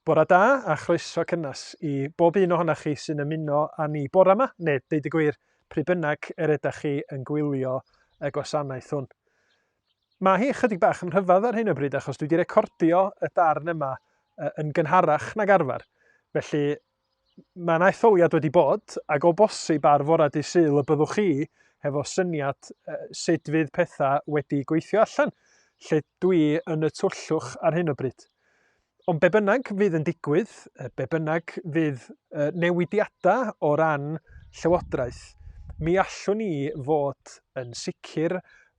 Bore da a chroeso cynnas I bob un ohonoch chi sy'n ymuno â ni bore yma, neu deud y gwir, pryd bynnag yr ydych chi yn gwylio y gwasanaeth hwn. Mae hi chydig bach yn rhyfedd ar hyn o bryd achos dwi wedi recordio y darn yma yn gynharach nag arfer. Felly mae yna etholiad wedi bod ac o bosib ar fore dydd Sul y byddwch chi hefo syniad sut fydd pethau wedi gweithio allan, lle dwi yn y twllwch ar hyn o bryd. Ond be bynnag fydd yn digwydd, be bynnag fydd newidiadau o ran llywodraeth, mi allwn ni fod yn sicr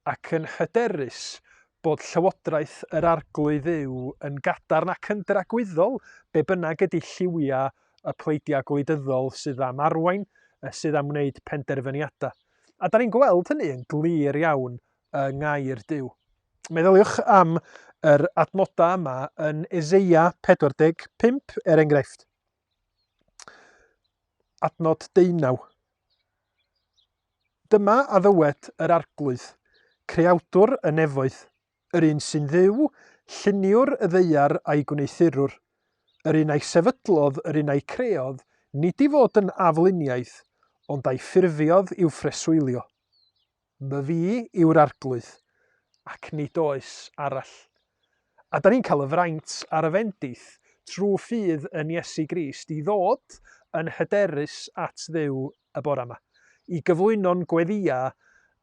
ac yn hyderus bod llywodraeth yr arglwydd Dduw yn gadarn ac yn dragwyddol be bynnag ydy lliwiau y pleidiau gwleidyddol sydd am arwain, sydd am wneud penderfyniadau. A da ni'n gweld hynny yn glir iawn yng ngair Duw. Meddyliwch am yr adnodau yma yn Eseia 45, enghraifft. Adnod 19. Dyma addywed yr arglwydd, creawdwr y nefoedd, yr un sy'n dduw, lluniwr y ddeiar a'i gwneithurwr, yr un a'i sefydlodd, yr un a'i creodd, nid I fod yn afluniaeth, ond a'i ffurfiodd i'w ffreswylio. My fi yw'r arglwydd, ac nid oes arall. A da ni'n cael y fraint ar y fendith trwy ffydd yn Iesu Grist I ddod yn hyderus at Dduw y bore yma. I gyflwyno'n gweddia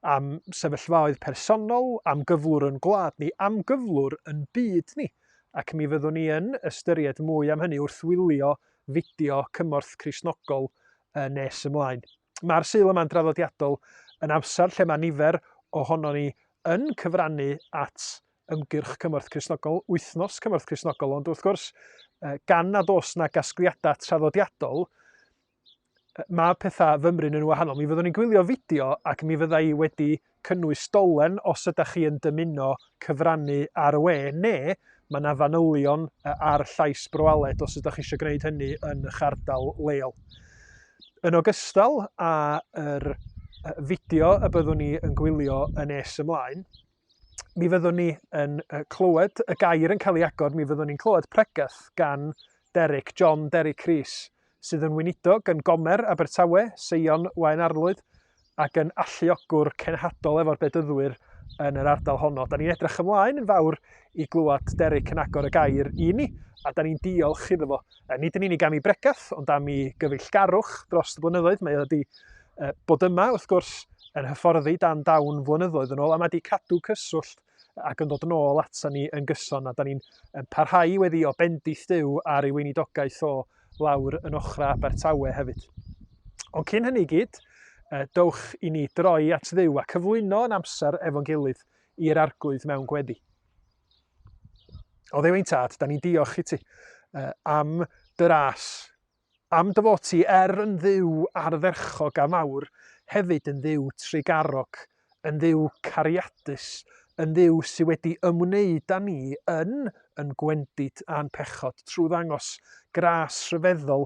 am sefyllfaoedd personol, am gyflwr yn gwlad ni, am gyflwr yn byd ni. Ac mi fyddwn ni yn ystyried mwy am hynny wrth wylio fideo Gymorth Cristnogol nes ymlaen. Mae'r Sul yma'n draddodiadol yn amser lle mae nifer ohono ni yn cyfrannu at ymgyrch Gymorth Cristnogol, wythnos Gymorth Cristnogol, ond wrth gwrs, gan nad oes na gasgliadau traddodiadol, mae pethau fymryn yn wahanol. Mi fyddwn ni'n gwylio fideo ac mi fydda I wedi cynnwys ddolen os ydych chi yn dymuno cyfrannu ar y we, neu mae yna fanylion ar llais brawaled os ydych chi eisiau gwneud hynny yn eich ardal leol. Yn ogystal â yr fideo y byddwn ni yn gwylio yn nes ymlaen, mi fyddwn ni yn clywed y gair yn cael ei agor, mi fyddwn ni'n clywed pregeth gan John Rees, sydd yn weinidog yn Gomer Abertawe, Seion Waun Arlwyd, ac yn alluogwr cenhadol efo'r bedyddwyr yn yr ardal honno. Da ni'n edrych ymlaen yn fawr I glywed Derek yn agor y gair I ni, a da ni'n diolch iddo fo. Nid yn unig am ei bregeth, ond am ei gyfeillgarwch dros y blynyddoedd. Mae wedi bod yma, wrth gwrs, yn hyfforddi dan dawn flynyddoedd yn ôl, a mae wedi cadw cyswllt ac yn dod yn ôl ata ni yn gyson, a da ni'n parhau wedi o bendith Duw ar ei weinidogaeth o lawr yn ochra Abertawe hefyd. Ond cyn hynny gyd, dowch I ni droi at Dduw a cyflwyno yn amser efo'n gilydd i'r arglwydd mewn gweddi. O Dduw ein Tad, da ni'n diolch I ti am dy ras, am dy fod ti yn dduw ardderchog a mawr, hefyd yn dduw trigarog, yn dduw cariadus, yn dduw sydd wedi ymwneud â ni yn gwendid a'n pechod, trwy ddangos gras rhyfeddol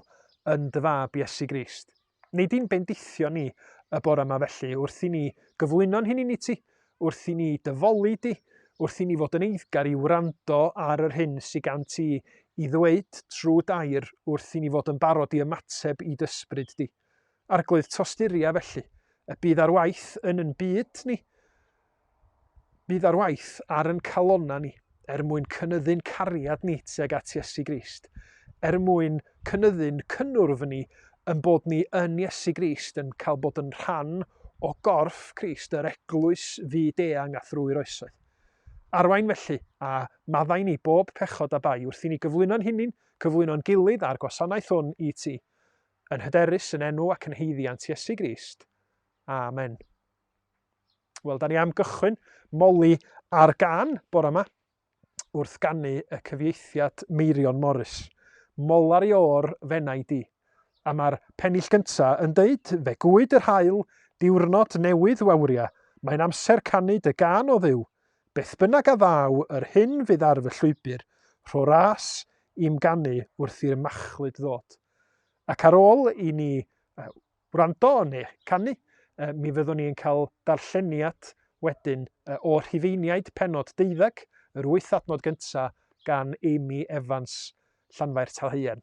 yn dy fab Iesu Grist. Nid i'n bendithio ni y bore yma felly, wrth I ni gyflwyno'n hynny I ti, wrth I ni dyfoli di, wrth I ni fod yn eiddgar I wrando ar yr hyn sydd gan ti I ddweud trwy dair, wrth I ni fod yn barod I ymateb I dysbryd di. Arglwydd tosturia felly, y bydd ar waith yn byd ni, bydd ar waith ar yn calonna ni, mwyn cynyddu'n cariad ni tuag at Iesu Grist, mwyn cynyddu'n cynnwrf ni yn bod ni yn Iesu Grist yn cael bod yn rhan o gorff Crist, yr eglwys fyd-eang a thrwy'r oesoedd. Arwain felly, a maddau ni bob pechod a bai wrth I ni gyflwyno'n hunin, cyflwyno'n gilydd a'r gwasanaeth hwn I ti, yn hyderus yn enw ac yn heiddiant Iesu Grist. Amen. Wel, da ni am gychwyn moli ar gan bore yma wrth ganu y cyfieithiad Meirion Morris. Molar I o'r fennau di. A mae'r pennill gyntaf yn deud, fe gwyd yr haul, diwrnod newydd wawria, mae'n amser canu dy gan o Dduw. Beth bynnag a ddaw, yr hyn fydd ar fy llwybr, rho ras I'm ganu wrth i'r machlud ddod. Ac ar ôl I ni wrando neu canu, mi fyddwn ni'n cael darlleniad wedyn o Rhufeiniaid pennod 12, yr 8 adnod gyntaf gan Amy Evans Llanfair Talhaean.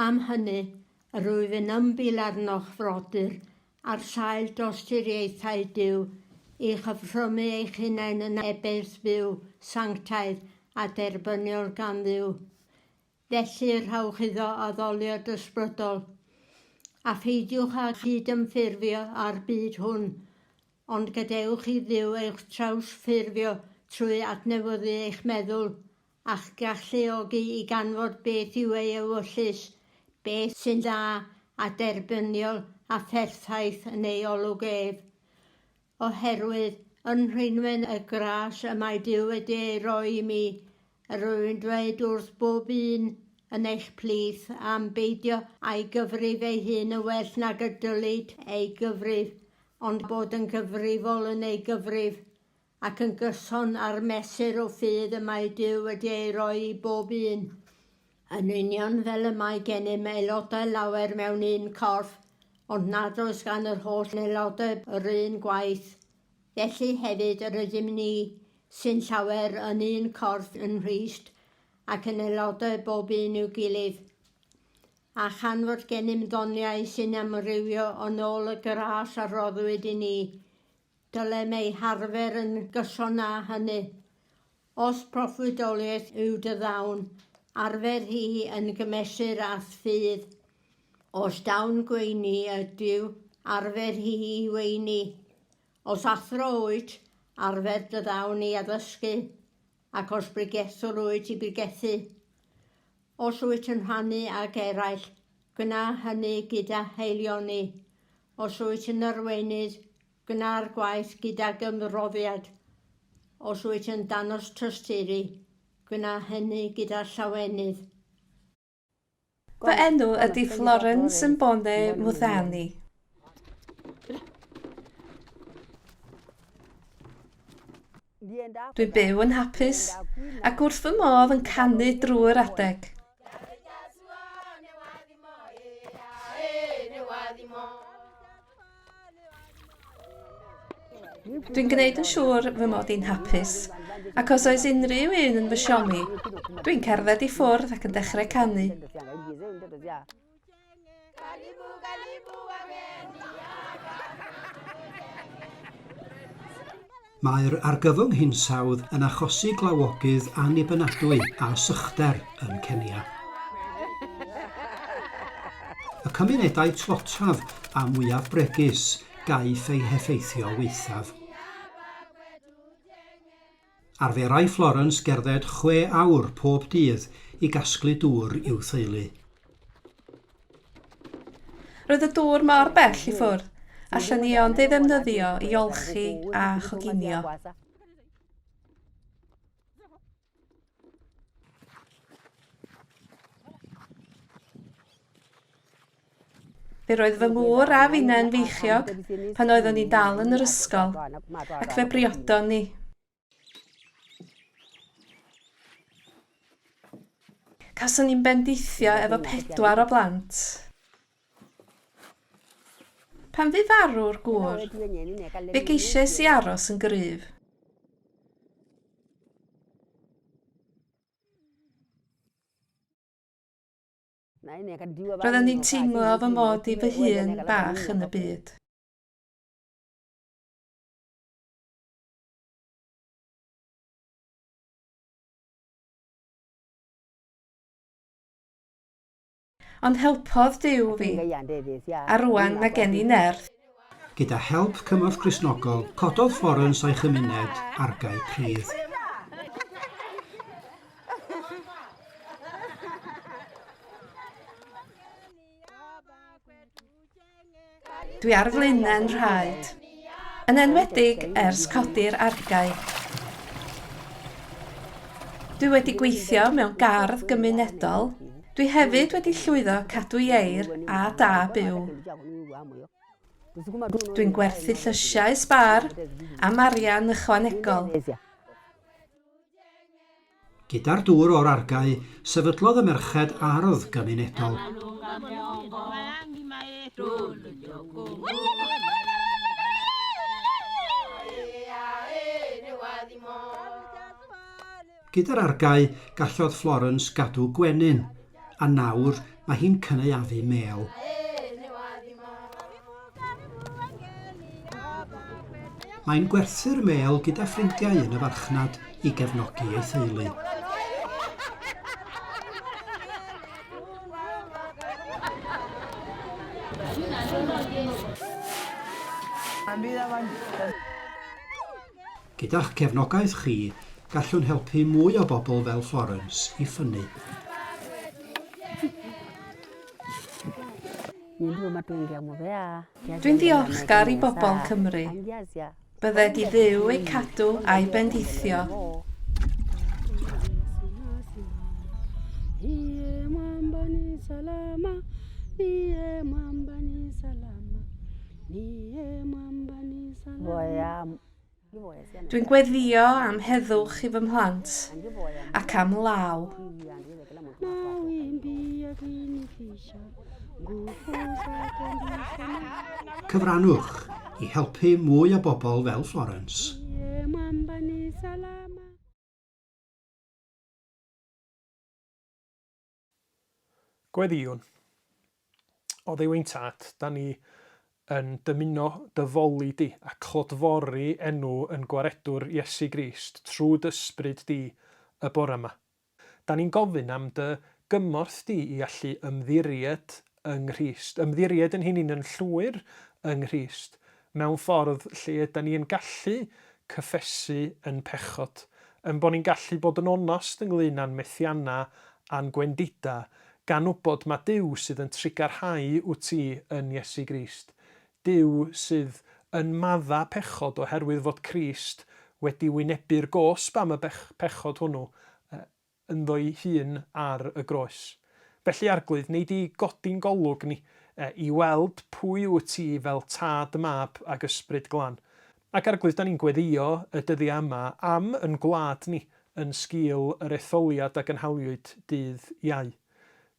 Am hynny, rwyf yn ymbil arnoch frodyr ar sail dosturiaethau Duw i chyfrymu eich hunain yn ebyll fyw, sanctaidd a derbyniol gan Dduw. Felly rhowch iddo addoliad ysbrydol, a pheidiwch â chydymffurfio ar byd hwn, ond gadewch i Dduw eich trawsffurfio trwy adnewyddu eich meddwl a'ch galluogi i ganfod beth yw ei ewyllys, beth sy'n dda a derbyniol a pherffaith yn ei olwg ef. Oherwydd yn rheinwen y gras y mae Duw wedi ei roi i mi, rwy'n dweud wrth bob un yn eich plith am beidio a'i gyfrif ei hun yn well nag y dylid ei gyfrif, ond bod yn gyfrifol yn ei gyfrif, ac yn gyson ar mesur o ffydd y mae Duw wedi ei roi i bob un. Yn union fel y mae gennym aelodau lawer mewn un corff, ond nad oes gan yr holl aelodau yr un gwaith. Felly hefyd yr ydym ni, sy'n llawer yn un corff yn Rhist, ac yn aelodau bob un i'w gilydd. A chan fod gennym ddoniau sy'n amrywio yn ôl y gras a roddwyd i ni, dylem ei harfer yn gyson â hynny. Os proffwydoliaeth yw dy ddawn, arfer hi yn gymesur ath ffydd. Os dawn gweini ydyw, arfer hi i weini. Os athro wyt, arfer dy ddawn i addysgu, ac os bregethwr wyt i bregethu. Os wyt yn rhannu ag eraill, gwna hynny gyda heilioni. Os wyt yn arweinydd, gwna'r gwaith gyda gymroddiad. Os wyt yn danos trysteri, gwna hynny gyda llawenydd. Fy enw ydy Florence Bore Sul. Dwi'n byw yn hapus ac wrth fy modd yn canu drwy'r adeg. Dwi'n gwneud yn siŵr fy mod i'n hapus, ac os oes unrhyw un yn fy siomi, dwi'n cerdded i ffwrdd ac yn dechrau canu. Mae'r argyfwng hinsawdd yn achosi glawogydd annibynadwy a sychder yn Kenya. Y cymunedau tlotaf a mwyaf bregus gaiff ei heffeithio weithaf. Arferai Florence gerdded 6 awr pob dydd i gasglu dŵr i'w theulu. Roedd y dŵr mor bell i ffwrdd, allan ni ond ei ddefnyddio i olchi a choginio. Fe roedd fy ngŵr a finna'n feichiog pan oeddwn ni dal yn yr ysgol, ac fe briodon ni. Cawson ni'n bendithio efo 4 o blant. Pan fu farw'r gŵr, fe geisiais i aros yn gryf. Roedden ni'n teimlo fy mod i fy hun bach yn y byd. Ond helpodd Duw fi, a rwan mae gen i nerth. Gyda help Gymorth Cristnogol, cododd Florence a'i chymuned argae pridd. Dwi ar flaenau'n rhaid, yn enwedig ers codi'r argae. Dwi wedi gweithio mewn gardd gymunedol. Dwi hefyd wedi llwyddo cadw ieir a da byw. Dwi'n gwerthu llysiau sbar a marian ychwanegol. Gyda'r dŵr o'r argae, sefydlodd y merched ardd gymunedol. Gyda'r argae, gallodd Florence gadw gwenyn, a nawr mae hi'n cynaeafu mêl. Mae'n gwerthu'r mêl gyda ffrindiau yn y farchnad i gefnogi ei theulu. Gyda'ch cefnogaeth chi, gallwn helpu mwy o bobl fel Florence i ffynnu. Dwi'n ddiolchgar i bobl Cymru. Bydde di Dduw eu cadw a'i bendithio. Dwi'n gweddio am heddwch i fy mhlant ac am law. Cyfrannwch i helpu mwy o bobl fel Florence. Gweddiwn. O ddiweintat, da ni yn dymuno dyfoli di a clodfori enw yn gwaredwr Iesu Grist trwy dysbryd di y bore yma. Da ni'n gofyn am dy gymorth di i allu ymddiried yng Nghrist, ymddiried yn hunin yn llwyr yng Nghrist, mewn ffordd lle da ni'n gallu cyffesu yn pechod, yn bod ni'n gallu bod yn onest ynglyn â'n methianna a'n gwendida, gan wybod mae Duw sydd yn trigarhau wyt ti yn Iesu Grist. Duw sydd yn madda pechod oherwydd fod Crist wedi wynebu'r gosb am y pechod hwnnw ynddo'i hun ar y groes. Felly Arglwydd, nid i godi'n golwg ni i weld pwy wyt ti fel tad y mab ag ysbryd glân. Ac Arglwydd, da ni'n gweddio y dyddiau yma am yn gwlad ni yn sgil yr etholiad ac yn hawliwyd dydd Iau.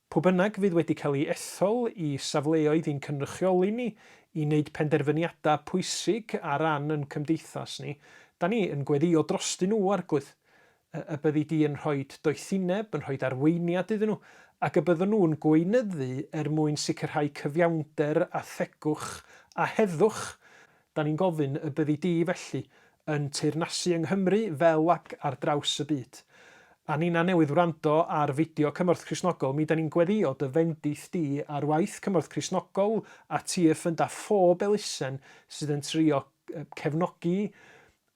Pwy bynnag fydd wedi cael ei ethol i safleoedd i'n cynrychioli ni i wneud penderfyniadau pwysig ar ran yn cymdeithas ni, da ni yn gweddio drostyn nhw Arglwydd. Y byddi di yn rhoi doethineb, yn rhoi arweiniad iddyn nhw, ac y bydden nhw'n gweinyddu mwyn sicrhau cyfiawnder a thegwch a heddwch. Da ni'n gofyn y byddi di felly yn teyrnasu yng Nghymru fel ac ar draws y byd. A ni'n newydd wrando ar fideo Gymorth Cristnogol, mi da ni'n gweddio dy fendith di ar waith Gymorth Cristnogol a ti ffynda phob elusen sydd yn trio cefnogi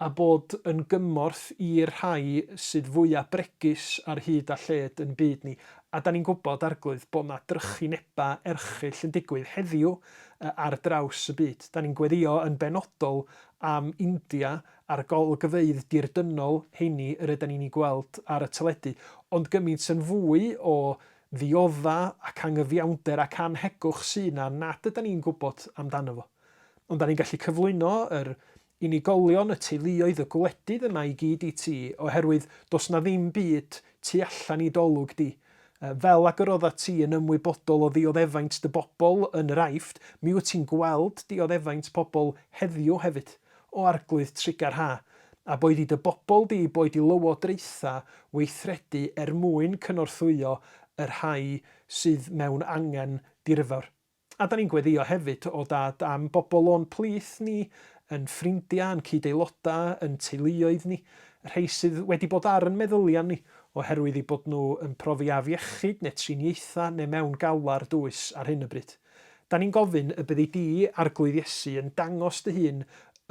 a bod yn gymorth i'r rhai sydd fwyaf bregus ar hyd a lled yn byd ni. A da ni'n gwybod Arglwydd bod yna drychineba erchyll yn digwydd heddiw ar draws y byd. Da ni'n gweddio yn benodol am India a'r golygfeydd dirdynol heini yr ydyn ni'n ei gweld ar y teledu, ond gymaint yn fwy o ddiodda ac angyfiawnder ac anhegwch sy'n na nad ydyn ni'n gwybod amdano fo. Ond da ni'n gallu cyflwyno yr unigolion, y teuluoedd, y gwledydd yma i gyd i ti, oherwydd dos na ddim byd tu allan i dolwg di. Fel ac yr oedda ti yn ymwybodol o ddioddefaint dy bobl yn yr Aifft, mi wyt ti'n gweld dioddefaint pobl heddiw hefyd o Arglwydd trigarha, a boed i dy bobl di, boed i lywodraetha weithredu mwyn cynorthwyo yr rhai sydd mewn angen dirfawr. A da ni'n gweddio hefyd o dad am bobl o'n plith ni, yn ffrindiau, yn cyd-aelodau, yn teuluoedd ni, rhai sydd wedi bod ar yn meddyliau ni, oherwydd i bod nhw yn profiaf iechyd neu triniaetha neu mewn galar dwys ar hyn y bryd. Da ni'n gofyn y byddi di Arglwydd Iesu yn dangos dy hun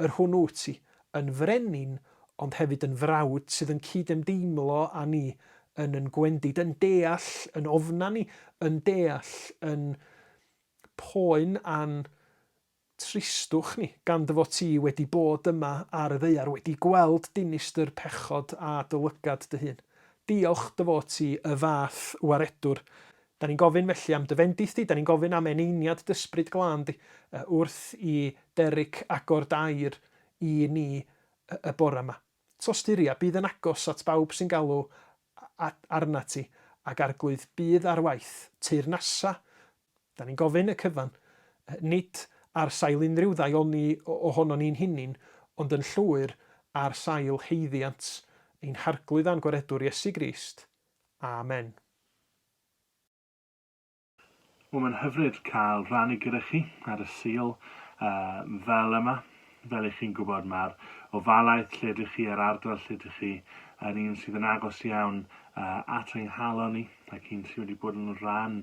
yr hwnnw ti, yn frenin, ond hefyd yn frawd sydd yn cydymdeimlo â ni yn gwendid, yn deall, yn ofna ni, yn deall, yn poen a'n tristwch ni, gan dy fod ti wedi bod yma ar y ddaear, wedi gweld dinistr pechod a dylygad dy hun. Diolch dy fod ti y fath waredwr. Da ni'n gofyn felly am dy fendith di, da ni'n gofyn am eniniad dysbryd glân di, wrth i Deric agor dair i ni y bore yma. Tostyria, bydd yn agos at bawb sy'n galw arna ti, ac Arglwydd bydd ar waith, teyrnasa. Da ni'n gofyn y cyfan, nid ar sail unrhyw ohono ni'n hunin, ond yn llwyr ar sail heiddiant, ein harglwydd a'n gwaredwr Iesu Grist. Amen. Wel, mae'n hyfryd cael rhannu gyda chi ar y Sul fel yma. Fel i chi'n gwybod, mae'r ofalaeth lle ydych chi, a'r ardal lle ydych chi, yn un sydd yn agos iawn at ein halon ni, ac un sydd wedi bod yn rhan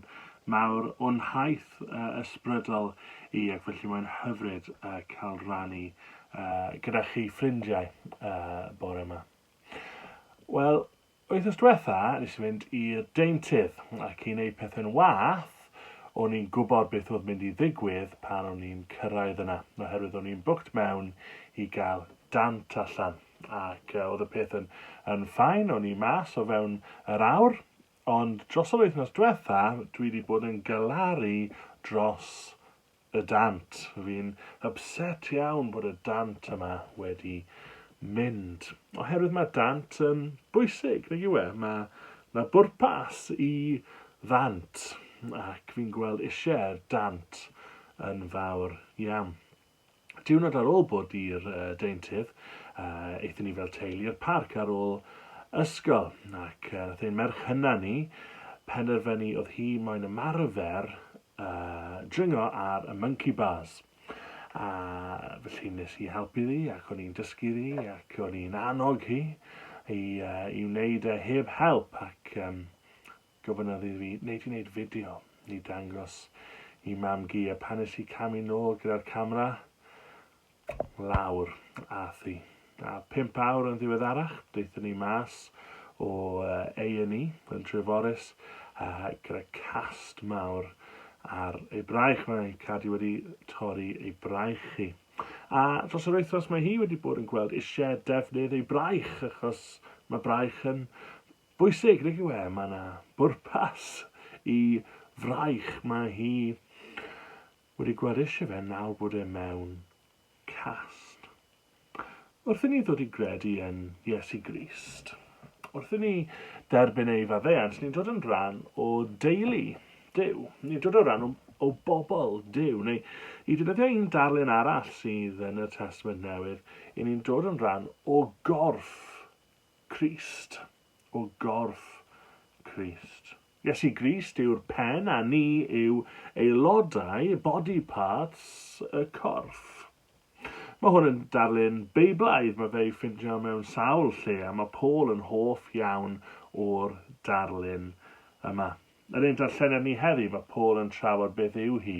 mawr o'n haith ysbrydol i, ac felly mae'n hyfryd cael rhannu gyda chi ffrindiau bore yma. Wel, wythnos diwetha, nes i fynd i'r deintydd ac i wneud pethau'n wath, o'n i'n gwybod beth oedd mynd i ddigwydd pan o'n i'n cyrraedd yna, oherwydd o'n i'n booked mewn i gael dant allan. Ac oedd y peth yn ffain, o'n i mas o fewn yr awr, ond dros yr wythnos diwetha, dwi wedi bod yn galaru dros y dant. Fi'n upset iawn bod y dant yma wedi mynd. Oherwydd mae dant yn bwysig, nag yw e? Mae bwrpas i ddant, ac fi'n gweld eisiau dant yn fawr iawn. Diwrnod ar ôl bod i'r deintydd, eithon ni fel teulu i'r parc ar ôl ysgol, ac nath ein merch hynna ni penderfynu oedd hi moyn ymarfer dringo ar y monkey bars. A felly nes i helpu ddi, ac o'n i'n dysgu ddi, ac o'n i'n annog hi i wneud heb help, ac gofynodd i fi wneud fideo i dangos i mam gi, a pan nes i camu nôl gyda'r camera, lawr ath hi. A 5 awr yn ddiweddarach, daethon ni mas o A&E yn Treforys gyda cast mawr ar ei braich. Mae Cadi wedi torri ei braich hi. A dros yr wythnos mae hi wedi bod yn gweld eisiau defnydd ei braich, achos mae braich yn bwysig. Nid yw mae yna bwrpas i fraich. Mae hi wedi gweld eisiau fe nawr bod e mewn cast. Wrth i ni ddod i gredu yn Iesu Grist, wrth i ni derbyn ei faddeuant, ni'n dod yn rhan o deulu Duw. Ni'n dod yn rhan o bobl Duw. Neu i ddefnyddio un darlun arall sydd yn y Testament Newydd, i ni'n dod yn rhan o gorff Crist. O gorff Crist. Iesu Grist yw'r pen a ni yw aelodau, body parts, y corff. Mae hwn yn darlun beiblaidd, mae fe'i ffindio mewn sawl lle, a mae Paul yn hoff iawn o'r darlun yma. Yr un darllen ni heddi, mae Paul yn trafod beth yw hi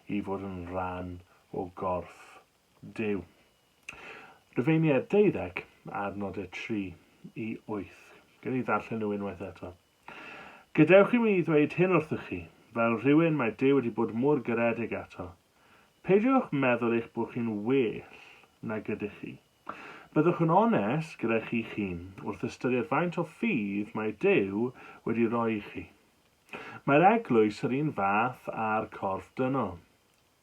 i fod yn rhan o gorff Duw. Rhufeiniaid 12, adnodau 3 i 8. Gen i ddarllen nhw unwaith eto. Gadewch i mi ddweud hyn wrthych chi, fel rhywun mae Duw wedi bod mor garedig ato. Peidiwch meddwl eich bod chi'n well na gydych chi. Byddwch yn onest gyda chi'ch hun wrth ystyried faint o ffydd mae Duw wedi rhoi i chi. Mae'r eglwys yr un fath â'r corff dynol.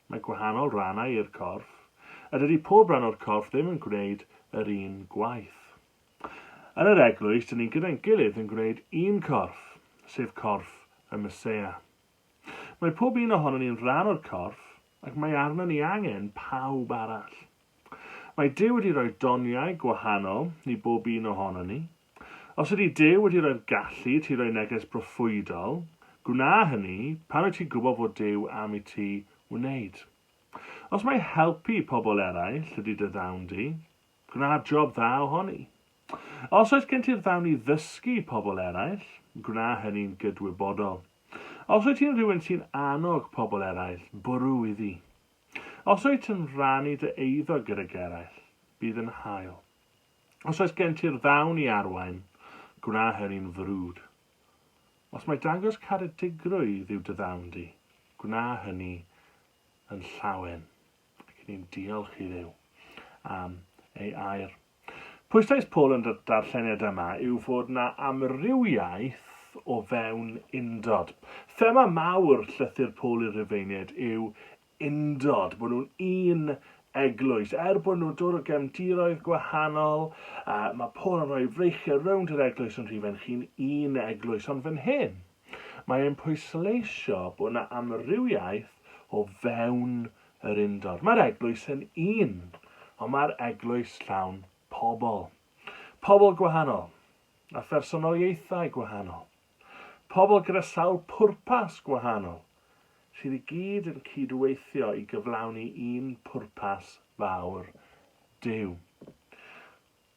Mae gwahanol rannau i'r corff, a dydy pob rhan o'r corff ddim yn gwneud yr un gwaith. Yn yr eglwys, dyn ni gyda'n gilydd yn gwneud un corff, sef corff y Meseia. Mae pob un ohono ni'n rhan o'r corff, ac mae arno ni angen pawb arall. Mae Duw wedi rhoi doniau gwahanol i bob un ohono ni. Os ydy Duw wedi rhoi'r gallu ti roi neges proffwydol, gwna hynny pan wyt ti'n gwybod fod Duw am i ti wneud. Os mae helpu pobl eraill ydy dy ddawn di, gwna job dda ohoni. Os oes gen ti'r ddawn i ddysgu pobl eraill, gwna hynny'n gydwybodol. Os wyt ti'n rhywun sy'n annog pobl eraill, bwrw iddi. Os wyt ti'n rannu dy eiddo gydag eraill, bydd yn hael. Os oes gen ti'r ddawn i arwain, gwna hynny'n frwd. Os mae dangos caredigrwydd yw dy ddawn di, gwna hynny yn llawen. Ac ni'n diolch i Dduw am ei air. Pwyslais Paul yn darlleniad yma yw fod na amrywiaeth o fewn undod. Thema mawr llythyr Paul i'r Rhufeiniaid yw undod, bod nhw'n un eglwys. Bod nhw'n dod o gefndiroedd gwahanol, mae Paul yn rhoi freichiau rownd yr eglwys yn rhifennu chi'n un eglwys. Ond fan hyn, mae e'n pwysleisio bod yna amrywiaeth o fewn yr undod. Mae'r eglwys yn un, ond mae'r eglwys llawn pobl. Pobl gwahanol, a phersonoliaethau gwahanol. Pobl gyda sawl pwrpas gwahanol, sydd i gyd yn cydweithio i gyflawni un pwrpas fawr, Duw.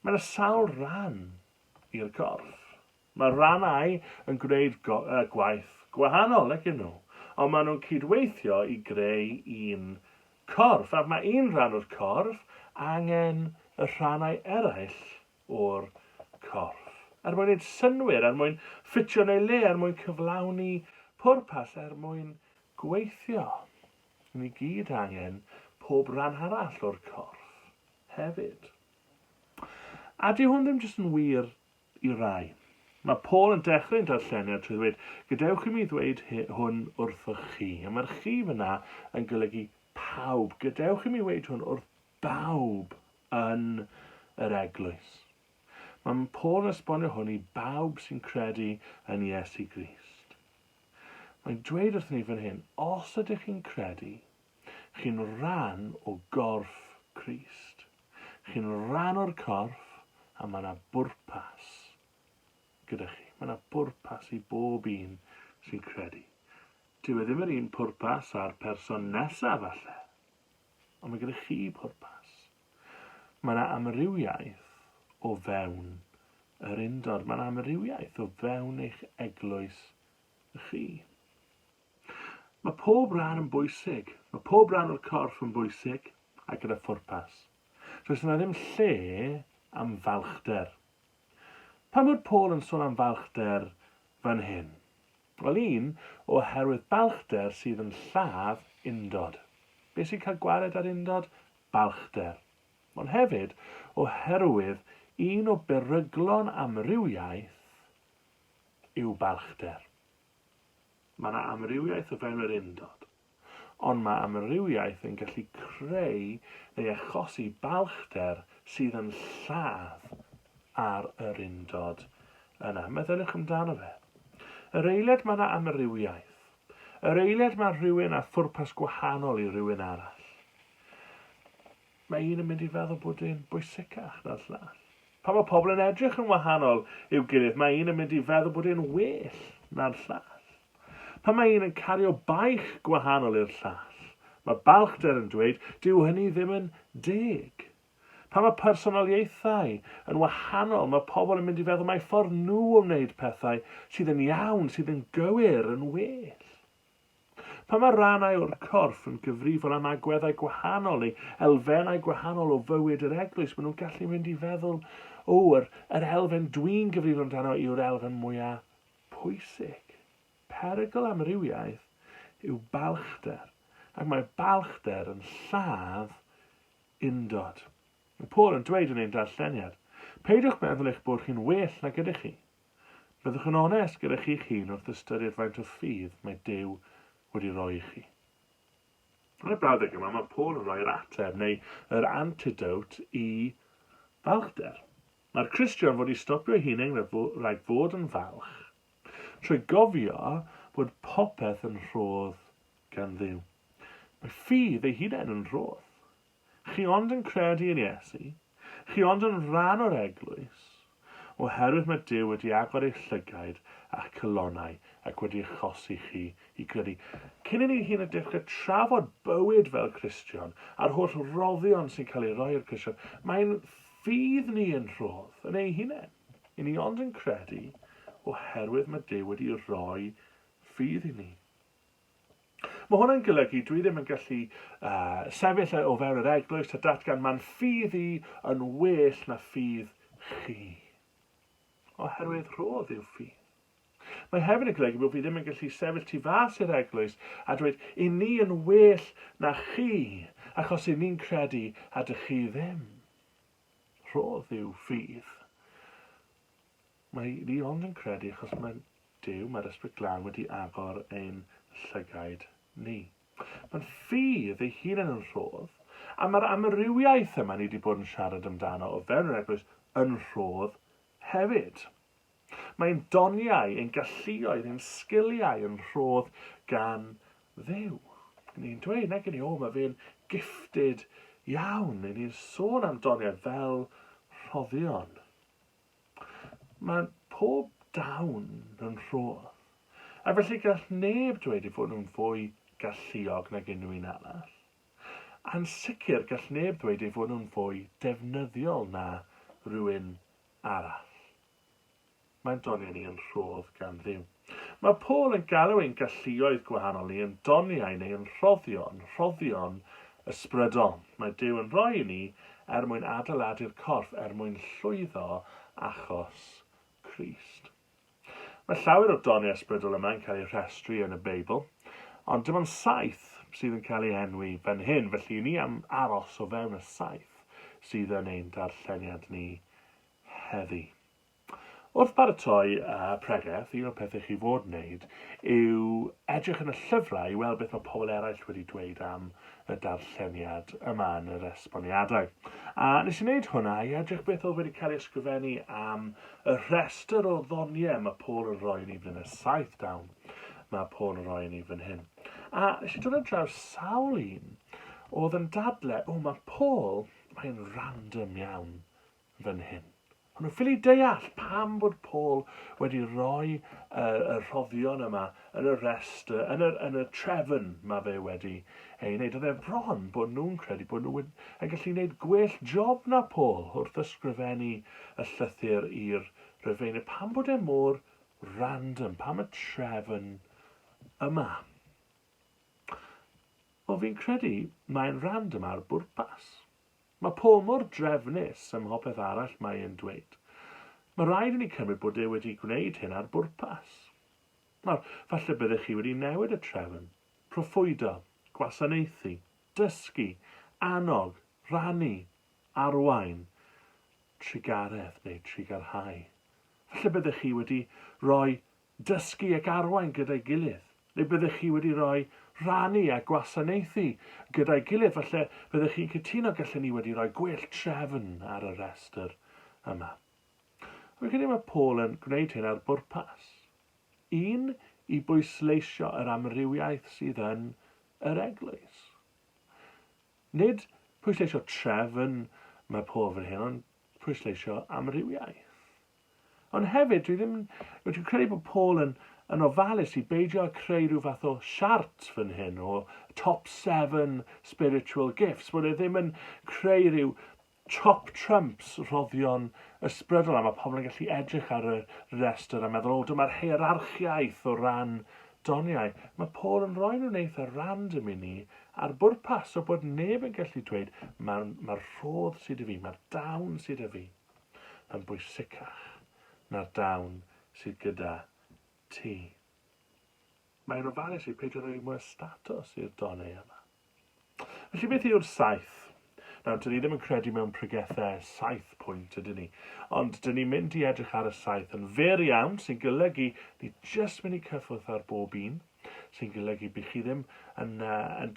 Mae yna sawl rhan i'r corff. Mae rannau yn gwneud gwaith gwahanol, ecyn nhw, ond maen nhw'n cydweithio i greu un corff. A mae un rhan o'r corff angen y rhannau eraill o'r corff. Mwyn wneud synwyr, mwyn ffitio neu le, mwyn cyflawni pwrpas, mwyn gweithio. Ni gyd angen pob rhan arall o'r corff hefyd. A dyw hwn ddim jyst yn wir i rai. Mae Paul yn dechrau'n darlleniad trwy ddweud, gadewch i mi ddweud hwn wrthoch chi. A mae'r chi fyna yn golygu pawb. Gadewch i mi ddweud hwn wrth bawb yn yr eglwys. Mae Paul yn esbonio hwn i bawb sy'n credu yn Iesu Grist. Mae'n dweud wrth ni fan hyn, os ydych chi'n credu, chi'n rhan o gorff Crist. Chi'n rhan o'r corff, a mae yna bwrpas gyda chi. Mae yna bwrpas i bob un sy'n credu. Dyw e ddim yr un pwrpas a'r person nesaf falle, ond mae gyda chi pwrpas. Mae yna amrywiaeth o fewn yr undod. Mae yna amrywiaeth o fewn eich eglwys chi. Mae pob rhan yn bwysig. Mae pob rhan o'r corff yn bwysig ac gyda phwrpas. Does yna ddim lle am falchder. Pam bod Paul yn sôn am falchder fan hyn? Wel, un oherwydd balchder sydd yn lladd undod. Be sy'n cael gwared ar undod? Balchder. Ond hefyd oherwydd un o beryglon amrywiaeth yw balchder. Mae yna amrywiaeth o fewn yr undod, ond mae amrywiaeth yn gallu creu neu achosi balchder sydd yn lladd ar yr undod yna. Meddyliwch amdano fe. Yr eiliad mae yna amrywiaeth. Yr eiliad mae rhywun â phwrpas gwahanol i rhywun arall. Mae un yn mynd i feddwl bod e'n bwysicach na'r llall. Pan mae pobl yn edrych yn wahanol i'w gilydd, mae un yn mynd i feddwl bod e'n well na'r llall. Pan mae un yn cario baich gwahanol i'r llall, mae balchder yn dweud, dyw hynny ddim yn deg. Pan mae personoliaethau yn wahanol, mae pobl yn mynd i feddwl mae ffordd nhw o wneud pethau sydd yn iawn, sydd yn gywir, yn well. Pan mae rhannau o'r corff yn gyfrifol am agweddau gwahanol neu elfennau gwahanol o fywyd yr eglwys, maen nhw'n gallu mynd i feddwl, yr elfen dwi'n gyfrifol amdano yw'r elfen mwyaf pwysig. Perygl amrywiaeth yw balchder, ac mae balchder yn lladd undod. Mae Paul yn dweud yn ein darlleniad, peidiwch meddwl eich bod chi'n well na gyda chi. Byddwch yn onest gyda chi'ch hun wrth ystyried faint o ffydd mae Duw wedi rhoi i chi. Yn y brawddeg yma, mae Paul yn rhoi'r ateb neu yr antidote i balchder. Mae'r Cristion fod i stopio ei hunain rhaid fod yn falch, trwy gofio bod popeth yn rhodd gan Dduw. Mae ffydd ei hunain yn rhodd. Chi ond yn credu yn Iesu, chi ond yn rhan o'r eglwys, oherwydd mae Duw wedi agor eich llygaid a'ch cylonau ac wedi achosi chi i credu. Cyn i ni hyn yn dechrau trafod bywyd fel Cristion a'r holl roddion sy'n cael ei roi i'r Cristion, mae'n ffydd ni yn rhodd yn ei hunain. I ni ond yn credu oherwydd mae Duw wedi rhoi ffydd i ni. Mae hwnna'n golygu dwi ddim yn gallu sefyll o fewn yr eglwys a datgan mae'n ffydd i yn well na ffydd chi. Oherwydd rhodd yw ffydd. Mae hefyd yn golygu bod fi ddim yn gallu sefyll tu fas i'r eglwys a dweud, i ni yn well na chi, achos i ni'n credu a dych chi ddim. Rhodd yw ffydd. Mae ni ond yn credu achos mae Duw, mae'r Ysbryd Glân wedi agor ein llygaid ni. Mae'n ffydd ei hunain yn rhodd, a mae'r amrywiaeth yma ni wedi bod yn siarad amdano o fewn yr eglwys yn rhodd hefyd. Mae'n doniau, ein galluoedd, ein sgiliau yn rhodd gan Dduw. Ni'n dweud, nag ni, mae fe'n gifted iawn. Ni'n sôn am doniau fel rhoddion. Mae pob dawn yn rhodd. A felly gall neb dweud ei fod nhw'n fwy galluog nag unrhyw un arall. A'n sicr gall neb dweud ei fod nhw'n fwy defnyddiol na rhywun arall. Mae'n doniau ni yn rhodd gan Dduw. Mae Paul yn galw ein galluoedd gwahanol ni yn doniau neu yn rhoddion ysbrydol. Mae Duw yn rhoi i ni mwyn adeiladu'r corff, mwyn llwyddo achos Crist. Mae llawer o doniau ysbrydol yma yn cael ei rhestru yn y Beibl, ond dim ond 7 sydd yn cael ei enwi fan hyn, felly ni am aros o fewn y 7 sydd yn ein darlleniad ni heddi. Wrth baratoi pregeth, un o'r pethau chi fod wneud yw edrych yn y llyfrau i weld beth mae pobl eraill wedi dweud am y darlleniad yma yn yr esboniadau. A nes i wneud hwnna i edrych beth oedd wedi cael ei ysgrifennu am y rhestr o ddoniau mae Paul yn rhoi ni fan hyn, y 7 dawn mae Paul yn rhoi ni fan hyn. A nes i dod ar draws sawl un oedd yn dadlau, mae Paul, mae'n random iawn fan hyn. Ond nhw'n ffili deall pam bod Paul wedi rhoi y rhoddion yma yn y restr, yn y trefn mae fe wedi ei wneud. Oedd e bron bod nhw'n credu bod nhw'n gallu gwneud gwell job na Paul wrth ysgrifennu y llythyr i'r Rhufeiniaid. Pam bod e mor random, pam y trefn yma? Wel, fi'n credu mae'n random ar bwrpas. Mae Paul mor drefnus ym mhopeth arall mae e'n dweud. Mae rhaid i ni cymryd bod e wedi gwneud hyn ar bwrpas. Nawr, falle byddech chi wedi newid y trefn, proffwydo, gwasanaethu, dysgu, annog, rannu, arwain, trigaredd neu trigarhau. Falle byddech chi wedi rhoi dysgu ac arwain gyda'i gilydd, neu byddech chi wedi rhoi rannu a gwasanaethu gyda'i gilydd. Falle byddech chi'n cytuno gallen ni wedi rhoi gwell trefn ar y restr yma. Wy'n credu mae Paul yn gwneud hyn ar bwrpas. Un, i bwysleisio yr amrywiaeth sydd yn yr eglwys. Nid pwysleisio trefn mae Paul fan hyn, ond pwysleisio amrywiaeth. Ond hefyd, dwi'n credu bod Paul yn ofalus i beidio a creu rhyw fath o siart fan hyn, o top 7 spiritual gifts, bod e ddim yn creu rhyw top trumps roddion ysbrydol, a mae pobl yn gallu edrych ar y restr a meddwl, dyma'r hierarchiaeth o ran doniau. Mae Paul yn rhoi nhw'n eitha random i ni ar bwrpas o bod neb yn gallu dweud mae'r rhodd sydd y fi, mae'r dawn sydd y fi yn bwysicach na'r dawn sydd gyda ti. Mae'n ofalus i peidio rhoi mwy statws i'r donau yma. Felly beth yw'r saith? Nawr, dyn ni ddim yn credu mewn pregethau 7 pwynt ydyn ni, ond dyn ni'n mynd i edrych ar y 7 yn fer iawn, sy'n golygu ni jyst mynd i cyffwrdd ar bob un, sy'n golygu bydd chi ddim yn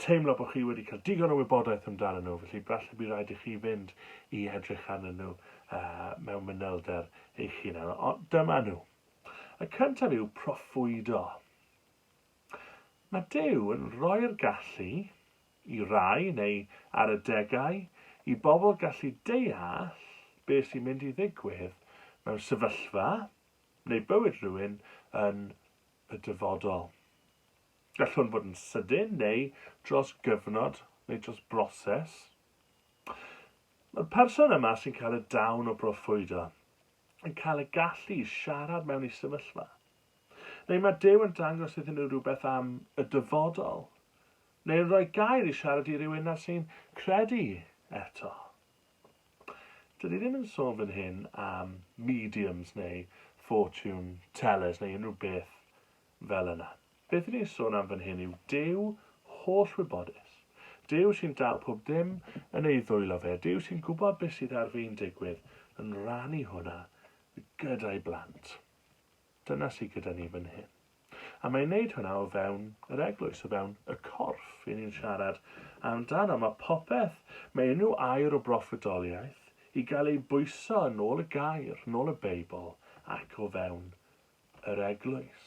teimlo bod chi wedi cael digon o wybodaeth amdano nhw, felly falle bydd rhaid i chi fynd i edrych arnyn nhw mewn manylder eich hunain. Ond dyma nhw. Y cyntaf yw proffwydo. Mae Duw yn rhoi'r gallu i rai neu ar y degau i bobl gallu deall beth sy'n mynd i ddigwydd mewn sefyllfa neu bywyd rhywun yn y dyfodol. Gall hwn fod yn sydyn neu dros gyfnod neu dros broses. Mae'r person yma sy'n cael y dawn o proffwydo yn cael y gallu i siarad mewn i sefyllfa. Neu mae Duw yn dangos iddyn nhw rhywbeth am y dyfodol. Neu rhoi gair i siarad i rywun na sy'n credu eto. Dyn ni ddim yn sôn fan hyn am mediums neu fortune tellers neu unrhyw beth fel yna. Beth ni'n sôn am fan hyn yw Duw holl wybodus. Duw sy'n dal pob dim yn ei ddwylo fe. Duw sy'n gwybod beth sydd ar fi'n digwydd yn rannu hwnna gyda'i blant. Dyna sydd gyda ni fan hyn. A mae'n wneud hwnna o fewn yr eglwys, o fewn y corff i ni'n siarad amdano. Mae popeth, mae unrhyw air o broffwydoliaeth i gael ei bwyso yn ôl y gair, yn ôl y Beibl, ac o fewn yr eglwys.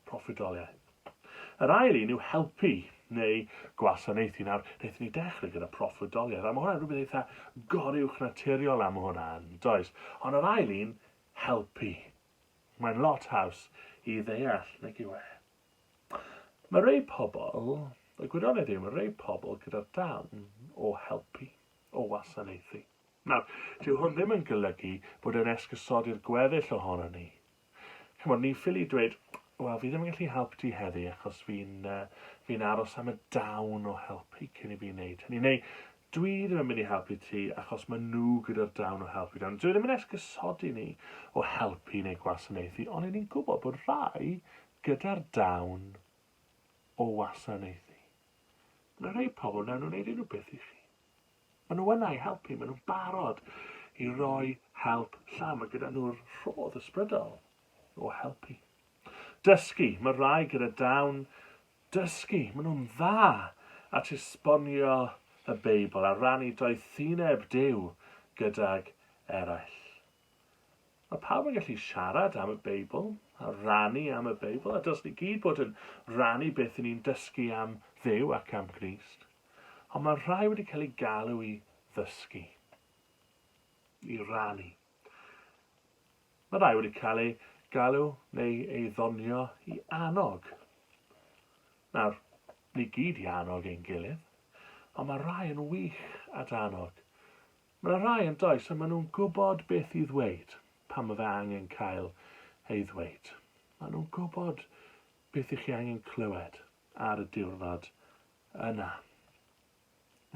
Proffwydoliaeth. Yr ail un yw helpu, neu gwasanaethu. Nawr, wnaethon ni dechrau gyda proffwydoliaeth, a mae hwnna'n rhywbeth eitha goriwch naturiol am hwnna, does? Ond yr ail un, helpu. Mae'n lot haws i ddeall nag yw e. Mae rei pobl, y gwirionedd yw, mae rei pobl gyda'r dawn o helpu, o wasanaethu. Nawr, dyw hwn ddim yn golygu bod yn esgysodi'r gweddill ohono ni. Chymod, ni'n ffili dweud, wel, fi ddim yn gallu helpu ti heddi achos fi'n aros am y dawn o helpu cyn i fi'n neud hynny. Neu, dwi ddim yn mynd i helpu ti achos mae nhw gyda'r dawn o helpu. Dwi ddim yn esgysodi ni o helpu neu gwasanaethu, ond ni'n gwybod bod rai gyda'r dawn o wasanaethu. Mae rhai pobl nawn nhw'n neud unrhyw beth i chi. Mae nhw yna i helpu, mae nhw'n barod i roi help llawn. Mae gyda nhw'r rhodd ysbrydol o helpu. Dysgu, mae rai gyda dawn dysgu. Mae nhw'n dda at esbonio y Beibl a rannu doethineb Duw gydag eraill. Mae pawb yn gallu siarad am y Beibl a rannu am y Beibl, a dylswn ni gyd bod yn rannu beth ni'n dysgu am Dduw ac am Grist. Ond mae rhai wedi cael ei galw i ddysgu, i rannu. Mae rhai wedi cael ei galw neu ei ddonio i annog. Nawr, ni gyd i annog ein gilydd, ond mae rhai yn wych at annog. Mae rhai yn does, a maen nhw'n gwybod beth i ddweud pan mae fe angen cael ei ddweud. Maen nhw'n gwybod beth i chi angen clywed ar y diwrnod yna.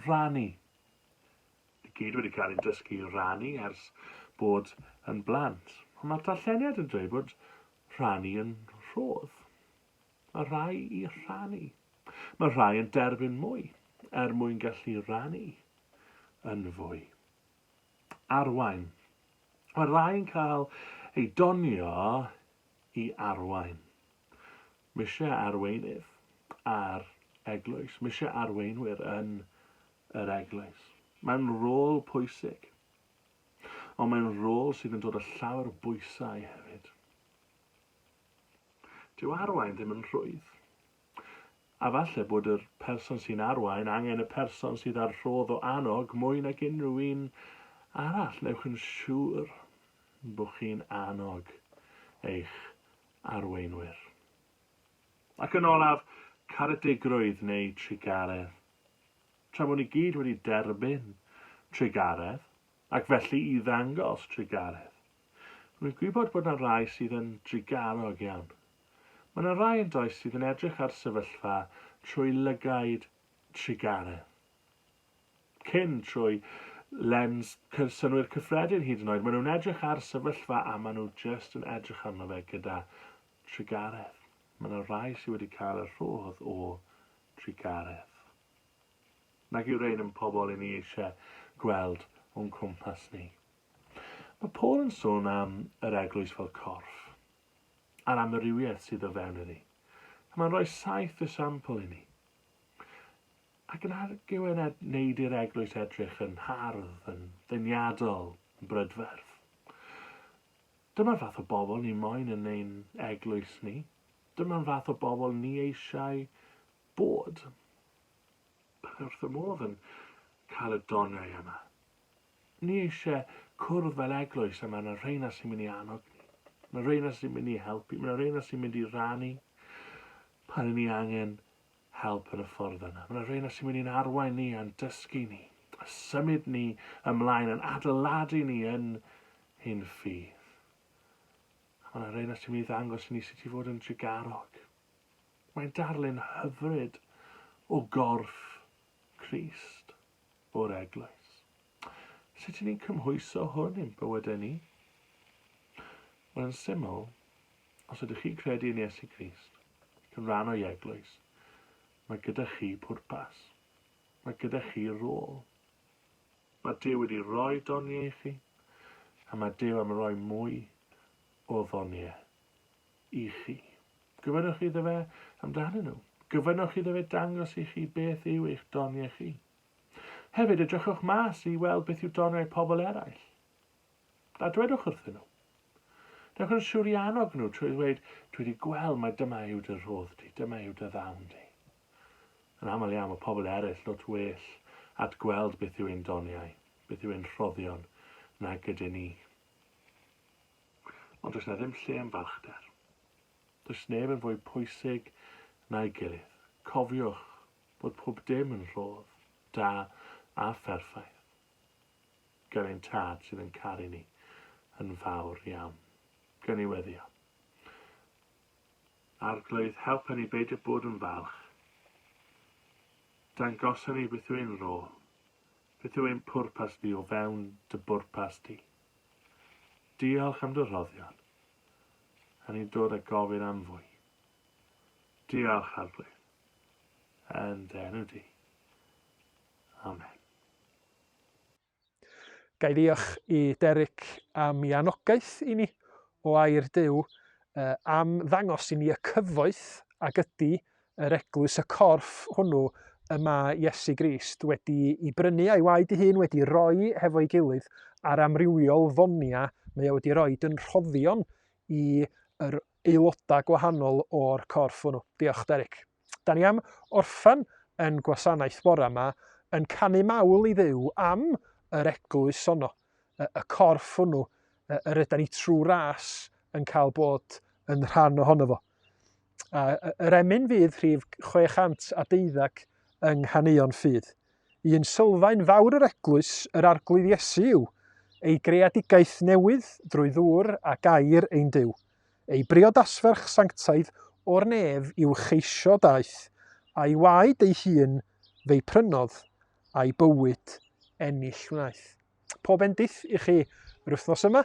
Rannu. gyd wedi cael ei dysgu i rannu ers bod yn blant. Ond mae'r darlleniad yn dweud bod rhannu yn rhodd. Mae rhai i rhannu. Mae rhai yn derbyn mwy mwyn gallu rannu yn fwy. Arwain. Mae rhai yn cael ei donio i arwain. Misio arweinydd ar eglwys. Misio arweinwyr yn yr eglwys. Mae'n rôl pwysig. Ond mae'n rôl sydd yn dod â llawer o bwysau hefyd. Dyw arwain ddim yn rhwydd. A falle bod yr person sy'n arwain angen y person sydd ar rhodd o annog mwy nag unrhyw un arall. Newch yn siŵr bod chi'n annog eich arweinwyr. Ac yn olaf, caredigrwydd neu trigaredd. Tra bod ni gyd wedi derbyn trigaredd, ac felly i ddangos trigaredd. Rwy'n gwybod bod yna rai sydd yn trigarog iawn. Mae yna rai yn does sydd yn edrych ar sefyllfa trwy lygaid trigaredd. Cyn trwy lens synnwyr cyffredin hyd yn oed, maen nhw'n edrych ar sefyllfa a maen nhw just yn edrych arno fe gyda trigaredd. Mae yna rai sydd wedi cael y rhodd o trigaredd. Nag yw rhain yn pobl i ni eisiau gweld o'n cwmpas ni. Mae Paul yn sôn am yr eglwys fel corff, a'r amrywiaeth sydd o fewn iddi. Mae'n rhoi 7 esiampl i ni. Ac yn argyw yn wneud i'r eglwys edrych yn hardd, yn ddeniadol, yn brydferth. Dyma'r fath o bobl ni moyn yn ein eglwys ni. Dyma'r fath o bobl ni eisiau bod. Wrth y modd yn cael y doniau yma. Ni eisiau cwrdd fel eglwys yma yna rheina sy'n mynd i annog ni. Yna rheina sy'n mynd i helpu. Yna rheina sy'n mynd i rannu pan ni angen help yn y ffordd yna. Yna rheina sy'n mynd i'n arwain ni a'n dysgu ni. A symud ni ymlaen yn adeiladu ni yn hyn ffydd. Yna rheina sy'n mynd i ddangos i ni sut i fod yn trigarog. Mae'n darlun hyfryd o gorff Crist o'r eglwys. Sut ni'n cymhwyso hwn i'n bywydau ni? Wel, yn syml, os ydych chi credu yn Iesu Crist, yn rhan o'i eglwys, mae gyda chi pwrpas. Mae gyda chi rôl. Mae Duw wedi rhoi doniau i chi, a mae Duw am roi mwy o ddoniau i chi. Gofynnwch iddo fe amdanyn nhw. Gofynnwch iddo fe dangos i chi beth yw eich doniau chi. Hefyd, edrychwch mas i weld beth yw doniau pobl eraill. A dwedwch wrthyn nhw. Dewch yn siŵr i annog nhw trwy ddweud, dwi wedi gweld mai dyma yw dy rhodd di, dyma yw dy ddawn di. Yn aml iawn, mae pobl eraill lot well at gweld beth yw ein doniau, beth yw ein rhoddion na gyda ni. Ond does na ddim lle yn balchder. Does neb yn fwy pwysig na'i gilydd. Cofiwch bod pob dim yn rhodd, da a pherffaith. Gan ein tad sydd yn caru ni yn fawr iawn. Gan ei weddio. Arglwydd, helpa ni beidio bod yn falch. Dangosa ni beth yw ein rôl. Beth yw ein pwrpas di o fewn dy bwrpas di. Diolch am dy rhoddion. A ni'n dod â gofyn am fwy. Diolch, Arglwydd. Yn enw di. Amen. Gai ddiolch i Derek am ei anogaeth i ni o air Duw, am ddangos i ni y cyfoeth ag ydy yr eglwys, y corff hwnnw yma Iesu Grist wedi ei brynu a'i waed ei hun, wedi roi hefo'i gilydd ar amrywiol ddonia mae o wedi roi yn rhoddion i yr aelodau gwahanol o'r corff hwnnw. Diolch, Derek. Da ni am orffan yn gwasanaeth bore yma yn canu mawl i Dduw am yr eglwys honno, y corff hwnnw, yr ydyn ni trwy ras yn cael bod yn rhan ohono fo. Yr emyn fydd rhif 612 yng Nghaneuon Ffydd. Un sylfaen fawr yr eglwys, yr arglwydd Iesu yw, ei greadigaeth newydd drwy ddŵr a gair ein Duw. Ei briodasferch sanctaidd o'r nef i'w cheisio daeth, a'i waed ei hun fe'i prynodd, a'i bywyd ennill wnaeth. Pob endith i chi yr wythnos yma,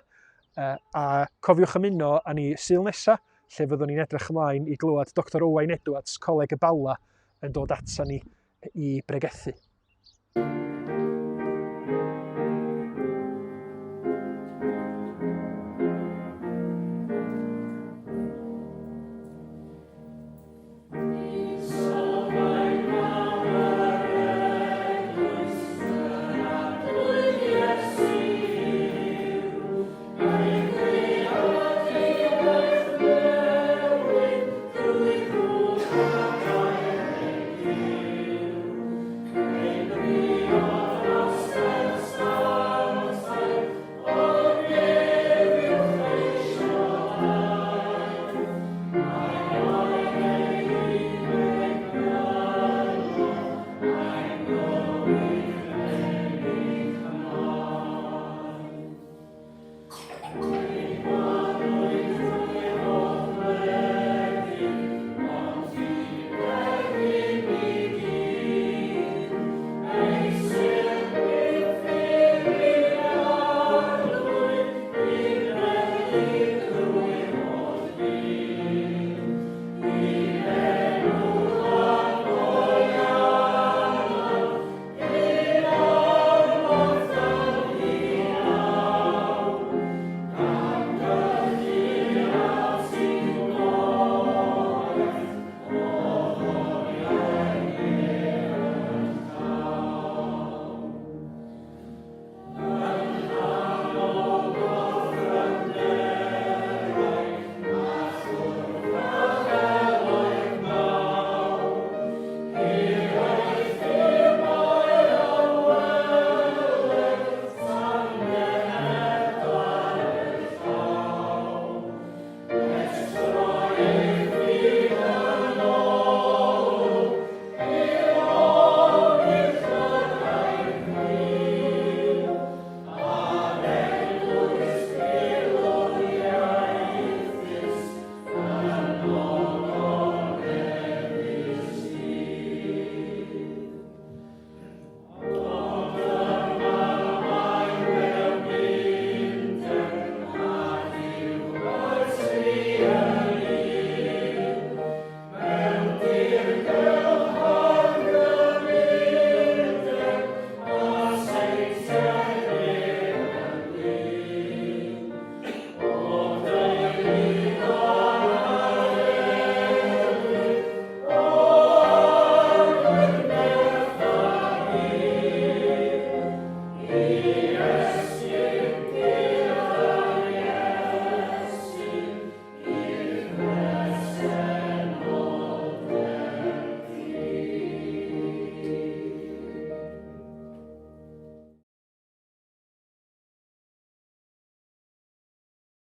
a cofiwch ymuno â ni Sul nesa, lle fyddwn ni'n edrych ymlaen i glywed Dr Owain Edwards, Coleg y Bala, yn dod ata ni i bregethu.